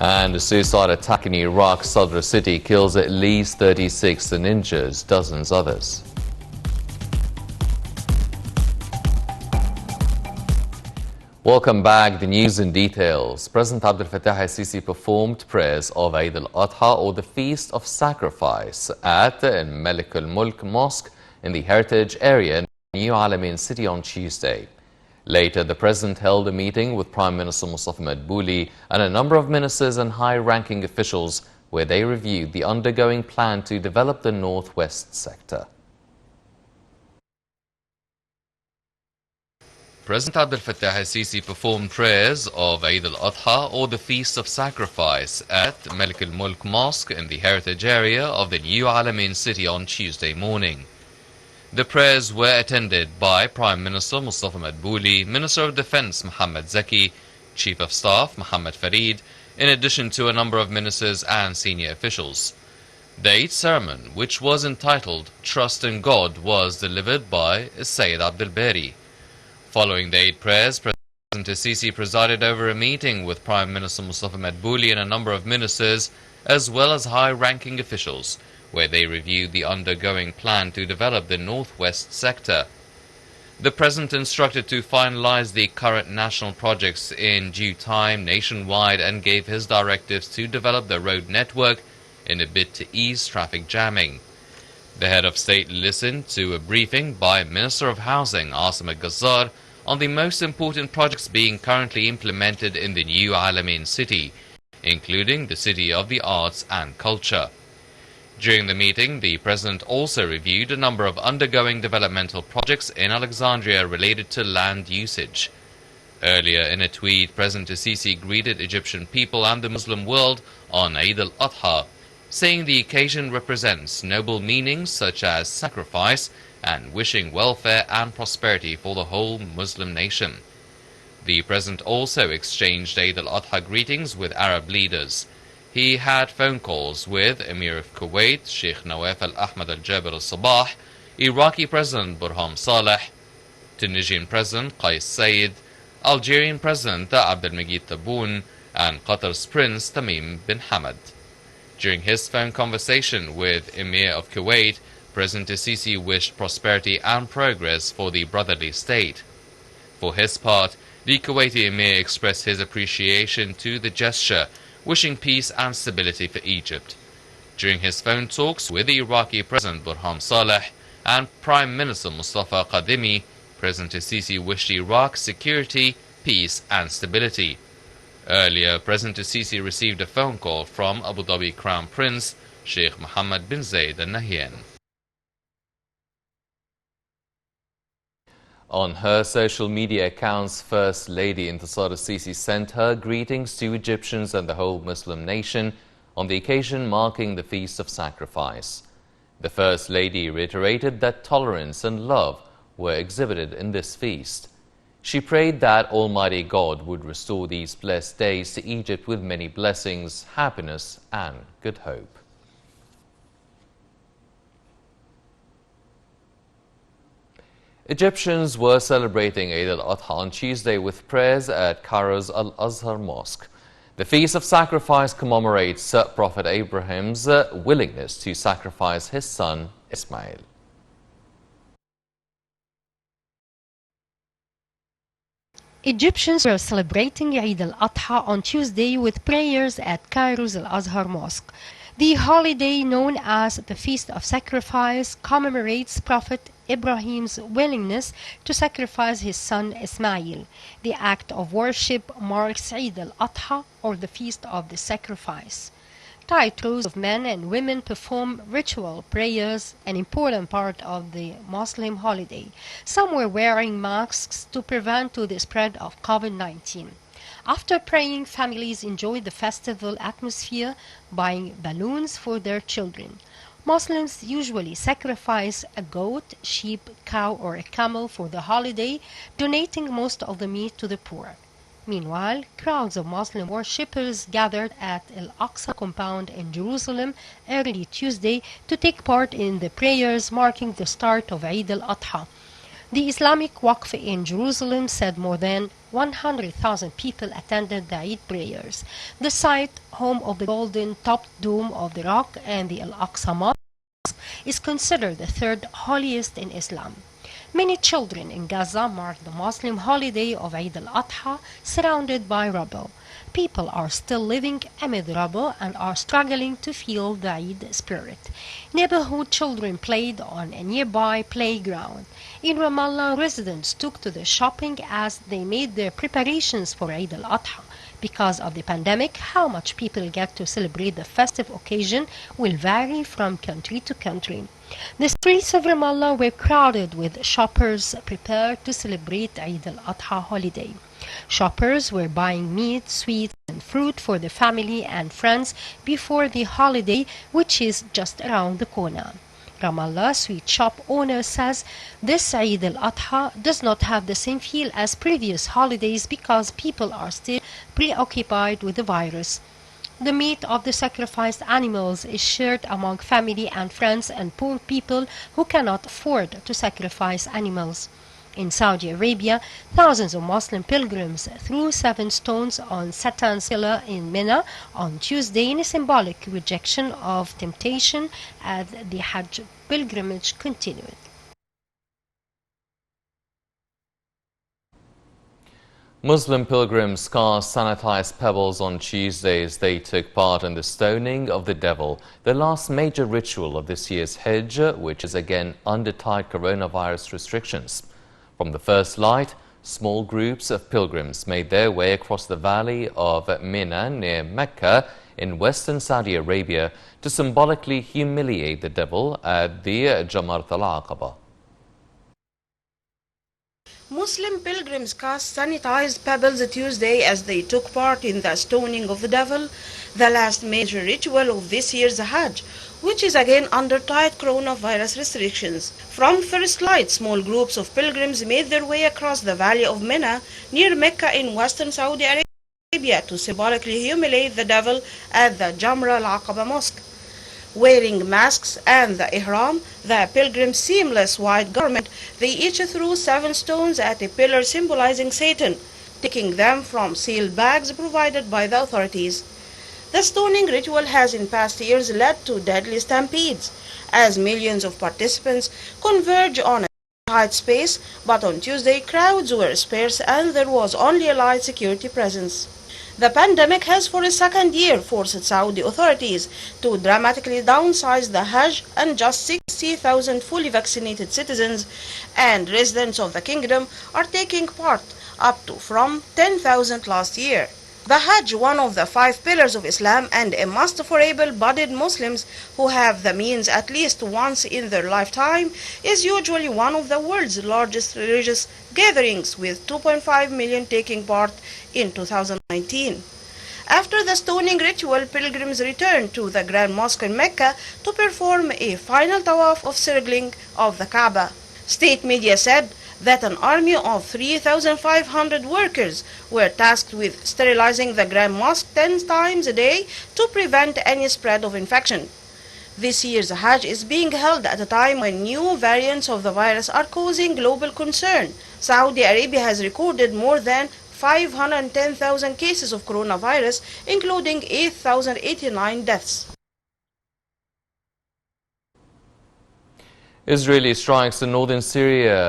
And a suicide attack in Iraq's Sadr city kills at least 36 and injures dozens others. Welcome back. The news in details. President Abdel Fattah al-Sisi performed prayers of Eid al-Adha, or the Feast of Sacrifice, at Malik al-Mulk Mosque in the Heritage area in New Alamein City on Tuesday. Later, the President held a meeting with Prime Minister Mustafa Madbouli and a number of ministers and high-ranking officials where they reviewed the undergoing plan to develop the northwest sector. President Abdel Fattah al-Sisi performed prayers of Eid al-Adha, or the Feast of Sacrifice, at Malik al-Mulk Mosque in the Heritage area of the New Alamein City on Tuesday morning. The prayers were attended by Prime Minister Mustafa Madbouli, Minister of Defense Mohammed Zaki, Chief of Staff Mohammed Farid, in addition to a number of ministers and senior officials. The Eid sermon, which was entitled Trust in God, was delivered by Sayyid Abdel Bari. Following the Eid prayers, President al-Sisi presided over a meeting with Prime Minister Mustafa Madbouli and a number of ministers, as well as high-ranking officials, where they reviewed the undergoing plan to develop the northwest sector. The President instructed to finalize the current national projects in due time nationwide and gave his directives to develop the road network in a bid to ease traffic jamming. The head of state listened to a briefing by Minister of Housing Asim al-Ghazzar on the most important projects being currently implemented in the New Alamein City, including the City of the Arts and Culture. During the meeting, the President also reviewed a number of undergoing developmental projects in Alexandria related to land usage. Earlier in a tweet, President al-Sisi greeted Egyptian people and the Muslim world on Eid al-Adha, saying the occasion represents noble meanings such as sacrifice and wishing welfare and prosperity for the whole Muslim nation. The President also exchanged Eid al-Adha greetings with Arab leaders. He had phone calls with Emir of Kuwait, Sheikh Nawaf al-Ahmad al-Jaber al-Sabah, Iraqi President Burham Saleh, Tunisian President Qais Said, Algerian President Abdelmajid Tebboune, and Qatar's Prince Tamim bin Hamad. During his phone conversation with Emir of Kuwait, President al-Sisi wished prosperity and progress for the brotherly state. For his part, the Kuwaiti Emir expressed his appreciation to the gesture, wishing peace and stability for Egypt. During his phone talks with the Iraqi President Burham Saleh and Prime Minister Mustafa Kadhimi, President al-Sisi wished Iraq security, peace and stability. Earlier, President al-Sisi received a phone call from Abu Dhabi Crown Prince Sheikh Mohammed bin Zayed Al Nahyan. On her social media accounts, First Lady Intisar al-Sisi sent her greetings to Egyptians and the whole Muslim nation on the occasion marking the Feast of Sacrifice. The First Lady reiterated that tolerance and love were exhibited in this feast. She prayed that Almighty God would restore these blessed days to Egypt with many blessings, happiness and good hope. Egyptians were celebrating Eid al-Adha on Tuesday with prayers at Cairo's Al-Azhar Mosque. The Feast of Sacrifice commemorates Prophet Abraham's willingness to sacrifice his son Ismail. Egyptians were celebrating Eid al-Adha on Tuesday with prayers at Cairo's Al-Azhar Mosque. The holiday, known as the Feast of Sacrifice, commemorates Prophet Ibrahim's willingness to sacrifice his son Ismail. The act of worship marks Eid al-Adha, or the Feast of the Sacrifice. Tight rows of men and women perform ritual prayers, an important part of the Muslim holiday. Some were wearing masks to prevent the spread of COVID-19. After praying, families enjoyed the festival atmosphere, buying balloons for their children. Muslims usually sacrifice a goat, sheep, cow, or a camel for the holiday, donating most of the meat to the poor. Meanwhile, crowds of Muslim worshippers gathered at Al-Aqsa compound in Jerusalem early Tuesday to take part in the prayers marking the start of Eid al-Adha. The Islamic Waqf in Jerusalem said more than 100,000 people attended the Eid prayers. The site, home of the golden topped dome of the Rock and the Al-Aqsa Mosque, is considered the third holiest in Islam. Many children in Gaza mark the Muslim holiday of Eid al-Adha surrounded by rubble. People are still living amid rubble and are struggling to feel the Eid spirit. Neighborhood children played on a nearby playground. In Ramallah, residents took to the shopping as they made their preparations for Eid al-Adha. Because of the pandemic, how much people get to celebrate the festive occasion will vary from country to country. The streets of Ramallah were crowded with shoppers prepared to celebrate Eid al-Adha holiday. Shoppers were buying meat, sweets, and fruit for the family and friends before the holiday, which is just around the corner. Ramallah sweet shop owner says this Eid al-Adha does not have the same feel as previous holidays because people are still preoccupied with the virus. The meat of the sacrificed animals is shared among family and friends and poor people who cannot afford to sacrifice animals. In Saudi Arabia, thousands of Muslim pilgrims threw 7 stones on Satan's pillar in Mina on Tuesday in a symbolic rejection of temptation as the Hajj pilgrimage continued. Muslim pilgrims cast sanitized pebbles on Tuesday as they took part in the stoning of the devil, the last major ritual of this year's Hajj, which is again under tight coronavirus restrictions. From the first light, small groups of pilgrims made their way across the valley of Mina near Mecca in western Saudi Arabia to symbolically humiliate the devil at the Jamrat al-Aqaba. Muslim pilgrims cast sanitized pebbles Tuesday as they took part in the stoning of the devil, the last major ritual of this year's Hajj, which is again under tight coronavirus restrictions. From first light, small groups of pilgrims made their way across the valley of Mina near Mecca in western Saudi Arabia to symbolically humiliate the devil at the Jamra al-Aqaba mosque. Wearing masks and the ihram, the pilgrims' seamless white garment, they each threw 7 stones at a pillar symbolizing Satan, taking them from sealed bags provided by the authorities. The stoning ritual has in past years led to deadly stampedes, as millions of participants converge on a tight space, but on Tuesday crowds were sparse and there was only a light security presence. The pandemic has for a second year forced Saudi authorities to dramatically downsize the Hajj, and just 60,000 fully vaccinated citizens and residents of the kingdom are taking part, up to from 10,000 last year. The Hajj, one of the 5 pillars of Islam and a must for able-bodied Muslims who have the means at least once in their lifetime, is usually one of the world's largest religious gatherings, with 2.5 million taking part in 2019. After the stoning ritual, pilgrims returned to the Grand Mosque in Mecca to perform a final tawaf of circling of the Kaaba. State media said that an army of 3,500 workers were tasked with sterilizing the Grand Mosque 10 times a day to prevent any spread of infection. This year's Hajj is being held at a time when new variants of the virus are causing global concern. Saudi Arabia has recorded more than 510,000 cases of coronavirus, including 8,089 deaths. Israeli strikes in northern Syria